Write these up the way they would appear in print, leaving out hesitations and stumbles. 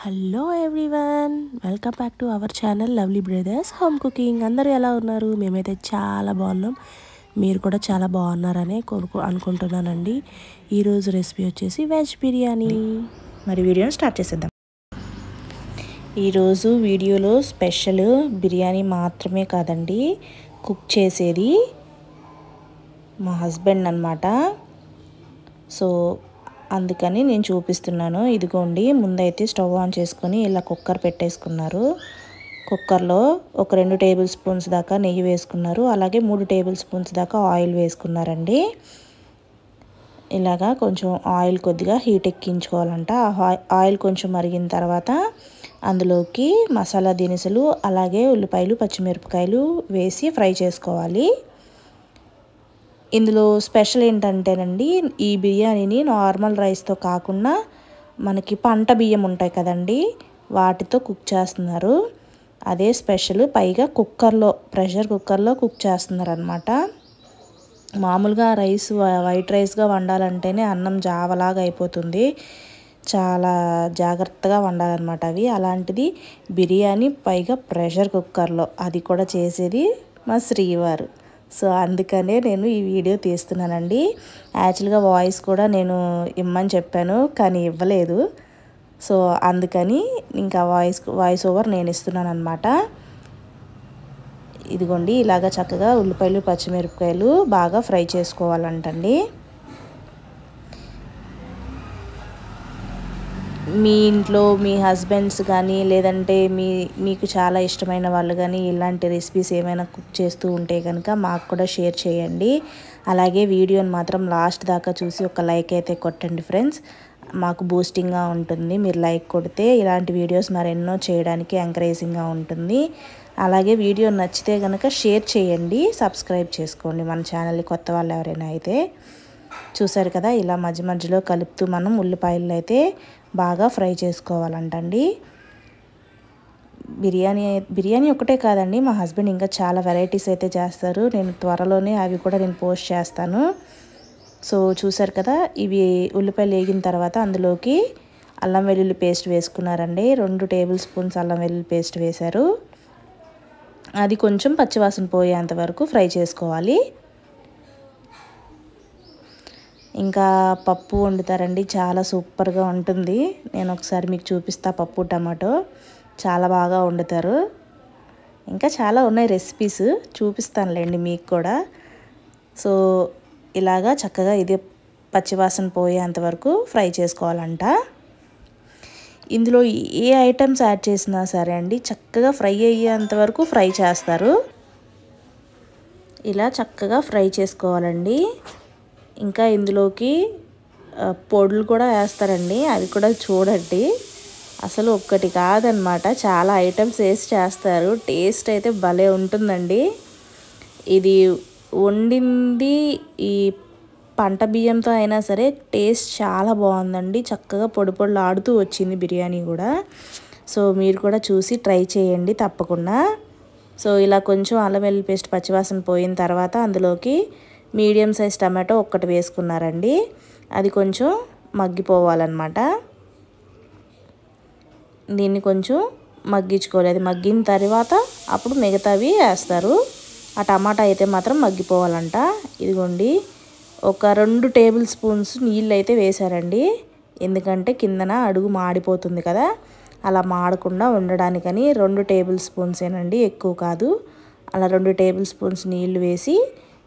Hello everyone, welcome back to our channel lovely brothers home cooking. అందరూ ఎలా ఉన్నారు? మేమైతే చాలా బాగున్నాం. మీరు కూడా చాలా బాగున్నారనే అనుకుంటున్నానండి. ఈరోజు రెసిపీ వచ్చేసి వెజ్ బిర్యానీ. మరి వీడియోని స్టార్ట్ చేసేద్దాం. ఈరోజు వీడియోలో స్పెషల్ బిర్యానీ మాత్రమే కాదండి, కుక్ చేసేది మా హస్బెండ్ అన్నమాట. సో అందుకని నేను చూపిస్తున్నాను. ఇదిగోండి, ముందైతే స్టవ్ ఆన్ చేసుకొని ఇలా కుక్కర్ పెట్టేసుకున్నారు. కుక్కర్లో ఒక 2 టేబుల్ స్పూన్స్ దాకా నెయ్యి వేసుకున్నారు. అలాగే 3 టేబుల్ స్పూన్స్ దాకా ఆయిల్ వేసుకున్నారండి. ఇలాగా కొంచెం ఆయిల్ కొద్దిగా హీట్ ఎక్కించుకోవాలంట. ఆయిల్ కొంచెం మరిగిన తర్వాత అందులోకి మసాలా దినుసులు అలాగే ఉల్లిపాయలు పచ్చిమిరపకాయలు వేసి ఫ్రై చేసుకోవాలి. ఇందులో స్పెషల్ ఏంటంటేనండి, ఈ బిర్యానీని నార్మల్ రైస్తో కాకుండా మనకి పంట బియ్యం ఉంటాయి కదండి, వాటితో కుక్ చేస్తున్నారు. అదే స్పెషల్. పైగా కుక్కర్లో, ప్రెషర్ కుక్కర్లో కుక్ చేస్తున్నారు అనమాట. మామూలుగా రైస్ వైట్ రైస్గా వండాలంటేనే అన్నం జావలాగా అయిపోతుంది. చాలా జాగ్రత్తగా వండాలన్నమాట అవి. అలాంటిది బిర్యానీ పైగా ప్రెషర్ కుక్కర్లో, అది కూడా చేసేది మా శ్రీవారు. సో అందుకనే నేను ఈ వీడియో తీస్తున్నానండి. యాక్చువల్గా వాయిస్ కూడా నేను ఇమ్మని చెప్పాను, కానీ ఇవ్వలేదు. సో అందుకని ఇంకా వాయిస్ ఓవర్ నేను ఇస్తున్నాను అనమాట. ఇదిగోండి, ఇలాగ చక్కగా ఉల్లిపాయలు పచ్చిమిరపకాయలు బాగా ఫ్రై చేసుకోవాలంటండి. మీ ఇంట్లో మీ హస్బెండ్స్ కానీ లేదంటే మీకు చాలా ఇష్టమైన వాళ్ళు కానీ ఇలాంటి రెసిపీస్ ఏమైనా కుక్ చేస్తూ ఉంటే కనుక మాకు కూడా షేర్ చేయండి. అలాగే వీడియోని మాత్రం లాస్ట్ దాకా చూసి ఒక లైక్ అయితే కొట్టండి ఫ్రెండ్స్. మాకు బూస్టింగ్గా ఉంటుంది. మీరు లైక్ కొడితే ఇలాంటి వీడియోస్ మరెన్నో చేయడానికి ఎంకరేజింగ్గా ఉంటుంది. అలాగే వీడియో నచ్చితే కనుక షేర్ చేయండి, సబ్స్క్రైబ్ చేసుకోండి మన ఛానల్ని కొత్త వాళ్ళు ఎవరైనా అయితే. చూసారు కదా, ఇలా మధ్య మధ్యలో కలుపుతూ మనం ఉల్లిపాయలు అయితే బాగా ఫ్రై చేసుకోవాలంటండి. బిర్యానీ ఒకటే కాదండి, మా హస్బెండ్ ఇంకా చాలా వెరైటీస్ అయితే చేస్తారు. నేను త్వరలోనే అవి కూడా పోస్ట్ చేస్తాను. సో చూసారు కదా, ఇవి ఉల్లిపాయలు వేగిన తర్వాత అందులోకి అల్లం వెల్లుల్లి పేస్ట్ వేసుకున్నారండి. 2 టేబుల్ స్పూన్స్ అల్లం వెల్లుల్లి పేస్ట్ వేశారు. అది కొంచెం పచ్చివాసన పోయేంత వరకు ఫ్రై చేసుకోవాలి. ఇంకా పప్పు వండుతారండి, చాలా సూపర్గా ఉంటుంది. నేను ఒకసారి మీకు చూపిస్తా. పప్పు టమాటో చాలా బాగా వండుతారు. ఇంకా చాలా ఉన్నాయి రెసిపీస్, చూపిస్తానులేండి మీకు కూడా. సో ఇలాగా చక్కగా ఇది పచ్చివాసన పోయేంత వరకు ఫ్రై చేసుకోవాలంట. ఇందులో ఏ ఐటమ్స్ యాడ్ చేసినా సరే అండి, చక్కగా ఫ్రై అయ్యేంత వరకు ఫ్రై చేస్తారు. ఇలా చక్కగా ఫ్రై చేసుకోవాలండి. ఇంకా ఇందులోకి పొడులు కూడా వేస్తారండి, అవి కూడా చూడండి. అసలు ఒక్కటి కాదనమాట, చాలా ఐటమ్స్ వేసి చేస్తారు. టేస్ట్ అయితే భలే ఉంటుందండి. ఇది వండింది ఈ పంట బియ్యంతో అయినా సరే టేస్ట్ చాలా బాగుందండి. చక్కగా పొడి పొడులు ఆడుతూ వచ్చింది బిర్యానీ కూడా. సో మీరు కూడా చూసి ట్రై చేయండి తప్పకుండా. సో ఇలా కొంచెం అల్లం వెల్లుల్లి పేస్ట్ పచ్చివాసన పోయిన తర్వాత అందులోకి మీడియం సైజ్ టమాటో ఒక్కటి వేసుకున్నారండి. అది కొంచెం మగ్గిపోవాలన్నమాట. దీన్ని కొంచెం మగ్గించుకోవాలి. అది మగ్గిన తర్వాత అప్పుడు మిగతావి వేస్తారు. ఆ టమాటా అయితే మాత్రం మగ్గిపోవాలంట. ఇదిగోండి, ఒక 2 టేబుల్ స్పూన్స్ నీళ్ళు అయితే వేశారండి. ఎందుకంటే కిందన అడుగు మాడిపోతుంది కదా, అలా మాడకుండా ఉండడానికని 2 టేబుల్ స్పూన్సేనండి, ఎక్కువ కాదు. అలా 2 టేబుల్ స్పూన్స్ నీళ్లు వేసి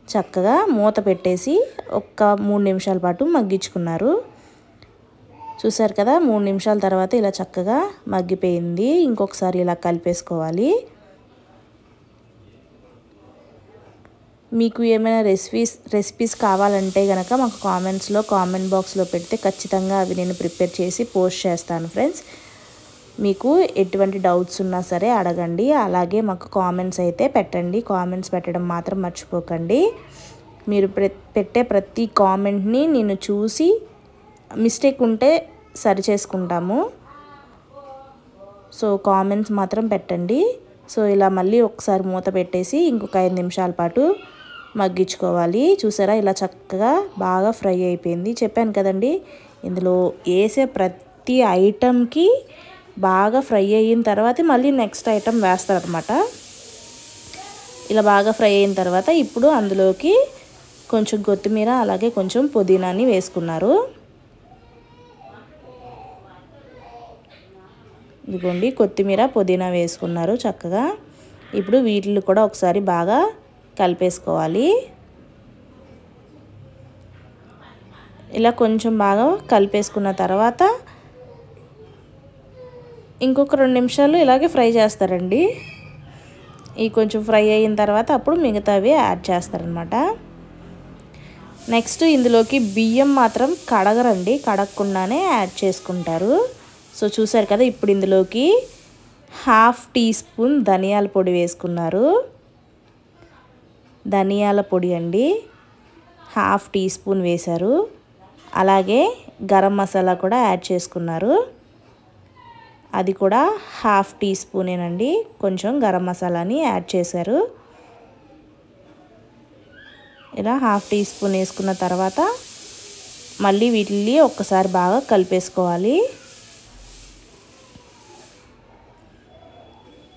చక్కగా మూత పెట్టేసి ఒక 3 నిమిషాల పాటు మగ్గించుకున్నారు. చూసారు కదా, 3 నిమిషాల తర్వాత ఇలా చక్కగా మగ్గిపోయింది. ఇంకొకసారి ఇలా కలిపేసుకోవాలి. మీకు ఏమైనా రెసిపీస్ కావాలంటే కనుక మాకు కామెంట్ బాక్స్లో పెడితే ఖచ్చితంగా అవి నేను ప్రిపేర్ చేసి పోస్ట్ చేస్తాను ఫ్రెండ్స్. మీకు ఎటువంటి డౌట్స్ ఉన్నా సరే అడగండి. అలాగే మాకు కామెంట్స్ అయితే పెట్టండి. కామెంట్స్ పెట్టడం మాత్రం మర్చిపోకండి. మీరు పెట్టే ప్రతి కామెంట్ని నేను చూసి మిస్టేక్ ఉంటే సరి చేసుకుంటాము. సో కామెంట్స్ మాత్రం పెట్టండి. సో ఇలా మళ్ళీ ఒకసారి మూత పెట్టేసి ఇంకొక 5 నిమిషాల పాటు మగ్గించుకోవాలి. చూసారా, ఇలా చక్కగా బాగా ఫ్రై అయిపోయింది. చెప్పాను కదండి, ఇందులో వేసే ప్రతి ఐటమ్కి బాగా ఫ్రై అయిన తర్వాత మళ్ళీ నెక్స్ట్ ఐటెం వేస్తారనమాట. ఇలా బాగా ఫ్రై అయిన తర్వాత ఇప్పుడు అందులోకి కొంచెం కొత్తిమీర అలాగే కొంచెం పుదీనాని వేసుకున్నారు. ఇదిగోండి కొత్తిమీర పుదీనా వేసుకున్నారు చక్కగా. ఇప్పుడు వీటిని కూడా ఒకసారి బాగా కలిపేసుకోవాలి. ఇలా కొంచెం బాగా కలిపేసుకున్న తర్వాత ఇంకొక 2 నిమిషాలు ఇలాగే ఫ్రై చేస్తారండి. ఈ కొంచెం ఫ్రై అయిన తర్వాత అప్పుడు మిగతావి యాడ్ చేస్తారనమాట. నెక్స్ట్ ఇందులోకి బియ్యం మాత్రం కడగరండి, కడగకుండానే యాడ్ చేసుకుంటారు. సో చూసారు కదా, ఇప్పుడు ఇందులోకి 1/2 టీ స్పూన్ ధనియాల పొడి వేసుకున్నారు. ధనియాల పొడి అండి 1/2 టీ స్పూన్ వేశారు. అలాగే గరం మసాలా కూడా యాడ్ చేసుకున్నారు. అది కూడా 1/2 టీ స్పూనేనండి. కొంచెం గరం మసాలాని యాడ్ చేశారు. ఇలా 1/2 టీ స్పూన్ వేసుకున్న తర్వాత మళ్ళీ వీటిని ఒక్కసారి బాగా కలిపేసుకోవాలి.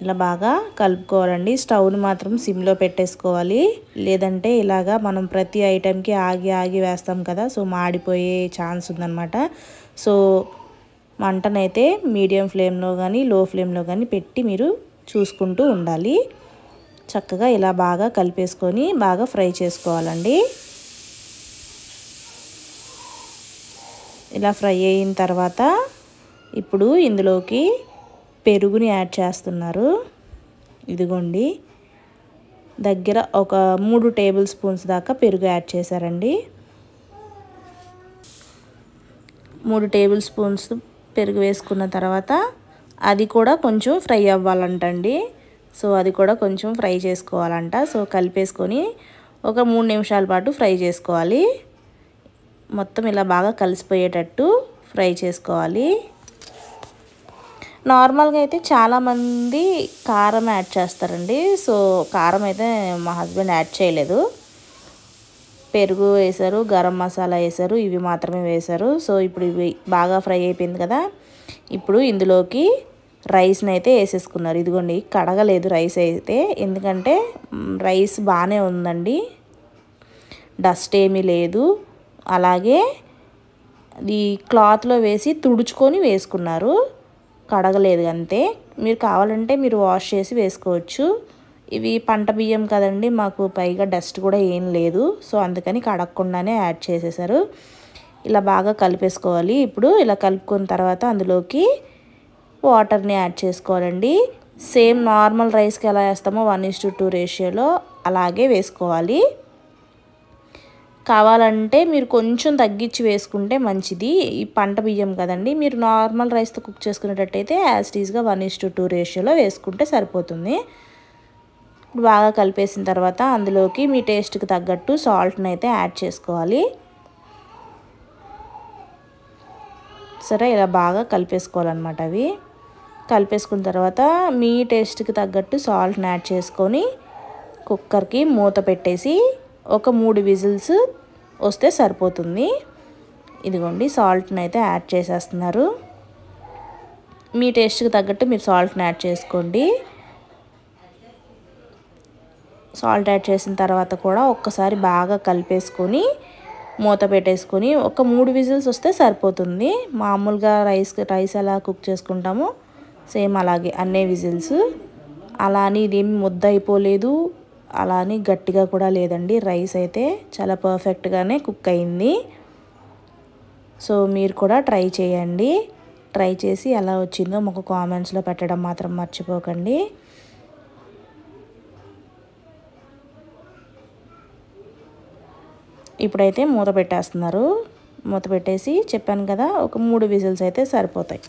ఇలా బాగా కలుపుకోవాలండి. స్టవ్ని మాత్రం సిమ్లో పెట్టేసుకోవాలి, లేదంటే ఇలాగా మనం ప్రతి ఐటెంకి ఆగి వేస్తాం కదా, సో మాడిపోయే ఛాన్స్ ఉందన్నమాట. సో మంటనైతే మీడియం ఫ్లేమ్లో కానీ లో ఫ్లేమ్లో కానీ పెట్టి మీరు చూసుకుంటూ ఉండాలి. చక్కగా ఇలా బాగా కలిపేసుకొని బాగా ఫ్రై చేసుకోవాలండి. ఇలా ఫ్రై అయిన తర్వాత ఇప్పుడు ఇందులోకి పెరుగుని యాడ్ చేస్తున్నారు. ఇదిగోండి దగ్గర ఒక 3 టేబుల్ స్పూన్స్ దాకా పెరుగు యాడ్ చేశారండి. 3 టేబుల్ స్పూన్స్ పెరుగు వేసుకున్న తర్వాత అది కూడా కొంచెం ఫ్రై అవ్వాలంటండి. సో అది కూడా కొంచెం ఫ్రై చేసుకోవాలంట. సో కలిపేసుకొని ఒక 3 నిమిషాల పాటు ఫ్రై చేసుకోవాలి. మొత్తం ఇలా బాగా కలిసిపోయేటట్టు ఫ్రై చేసుకోవాలి. నార్మల్గా అయితే చాలామంది కారం యాడ్ చేస్తారండి. సో కారం అయితే మా హస్బెండ్ యాడ్ చేయలేదు. పెరుగు వేశారు, గరం మసాలా వేశారు, ఇవి మాత్రమే వేశారు. సో ఇప్పుడు ఇవి బాగా ఫ్రై అయిపోయింది కదా, ఇప్పుడు ఇందులోకి రైస్ని అయితే వేసేసుకున్నారు. ఇదిగోండి కడగలేదు రైస్ అయితే, ఎందుకంటే రైస్ బాగానే ఉందండి, డస్ట్ ఏమీ లేదు. అలాగే ఈ క్లాత్లో వేసి తుడుచుకొని వేసుకున్నారు, కడగలేదు అంతే. మీరు కావాలంటే మీరు వాష్ చేసి వేసుకోవచ్చు. ఇవి పంట బియ్యం కదండి, మాకు పైగా డస్ట్ కూడా ఏం లేదు. సో అందుకని కడగకుండానే యాడ్ చేసేసారు. ఇలా బాగా కలిపేసుకోవాలి. ఇప్పుడు ఇలా కలుపుకున్న తర్వాత అందులోకి వాటర్ని యాడ్ చేసుకోవాలండి. సేమ్ నార్మల్ రైస్కి ఎలా వేస్తామో 1:2 రేషియోలో అలాగే వేసుకోవాలి. కావాలంటే మీరు కొంచెం తగ్గించి వేసుకుంటే మంచిది. ఈ పంట బియ్యం కదండి, మీరు నార్మల్ రైస్తో కుక్ చేసుకునేటట్టయితే యాజ్ టీజ్గా 1:2 రేషియోలో వేసుకుంటే సరిపోతుంది. బాగా కలిపేసిన తర్వాత అందులోకి మీ టేస్ట్కి తగ్గట్టు సాల్ట్ని అయితే యాడ్ చేసుకోవాలి. సరే ఇలా బాగా కలిపేసుకోవాలన్నమాట. అవి కలిపేసుకున్న తర్వాత మీ టేస్ట్కి తగ్గట్టు సాల్ట్ని యాడ్ చేసుకొని కుక్కర్కి మూత పెట్టేసి ఒక 3 విజిల్స్ వస్తే సరిపోతుంది. ఇదిగోండి సాల్ట్ని అయితే యాడ్ చేసేస్తున్నారు. మీ టేస్ట్కి తగ్గట్టు మీరు సాల్ట్ని యాడ్ చేసుకోండి. సాల్ట్ యాడ్ చేసిన తర్వాత కూడా ఒక్కసారి బాగా కలిపేసుకొని మూత పెట్టేసుకొని ఒక 3 విజిల్స్ వస్తే సరిపోతుంది. మామూలుగా రైస్ ఎలా కుక్ చేసుకుంటామో సేమ్ అలాగే అన్నీ విజిల్స్. అలా అని ఇదేమి ముద్ద అయిపోలేదు, అలా అని గట్టిగా కూడా లేదండి. రైస్ అయితే చాలా పర్ఫెక్ట్గానే కుక్ అయింది. సో మీరు కూడా ట్రై చేయండి. ట్రై చేసి ఎలా వచ్చిందో మాకు కామెంట్స్లో పెట్టడం మాత్రం మర్చిపోకండి. ఇప్పుడైతే మూత పెట్టేస్తున్నారు. మూత పెట్టేసి చెప్పాను కదా, ఒక 3 విజిల్స్ అయితే సరిపోతాయి.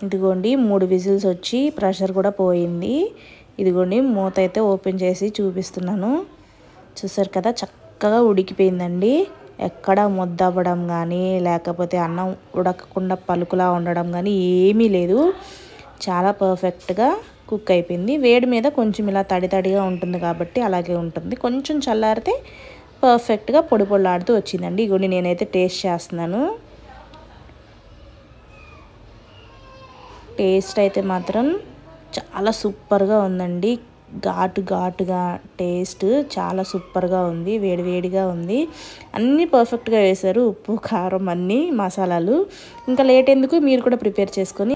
ఇదిగోండి 3 విజిల్స్ వచ్చి ప్రెషర్ కూడా పోయింది. ఇదిగోండి మూత అయితే ఓపెన్ చేసి చూపిస్తున్నాను. చూసారు కదా, చక్కగా ఉడికిపోయిందండి. ఎక్కడ ముద్ద అవ్వడం కానీ లేకపోతే అన్నం ఉడకకుండా పలుకులా ఉండడం కానీ ఏమీ లేదు. చాలా పర్ఫెక్ట్గా కుక్ అయిపోయింది. వేడి మీద కొంచెం ఇలా తడి తడిగా ఉంటుంది కాబట్టి అలాగే ఉంటుంది. కొంచెం చల్లారితే పర్ఫెక్ట్గా పొడి పొడిలాడుతూ వచ్చిందండి. ఇగోండి నేనైతే టేస్ట్ చేస్తున్నాను. టేస్ట్ అయితే మాత్రం చాలా సూపర్గా ఉందండి. ఘాటుగా టేస్ట్ చాలా సూపర్గా ఉంది. వేడివేడిగా ఉంది. అన్నీ పర్ఫెక్ట్గా వేశారు. ఉప్పు కారం అన్నీ మసాలాలు. ఇంకా లేట్ ఎందుకు, మీరు కూడా ప్రిపేర్ చేసుకొని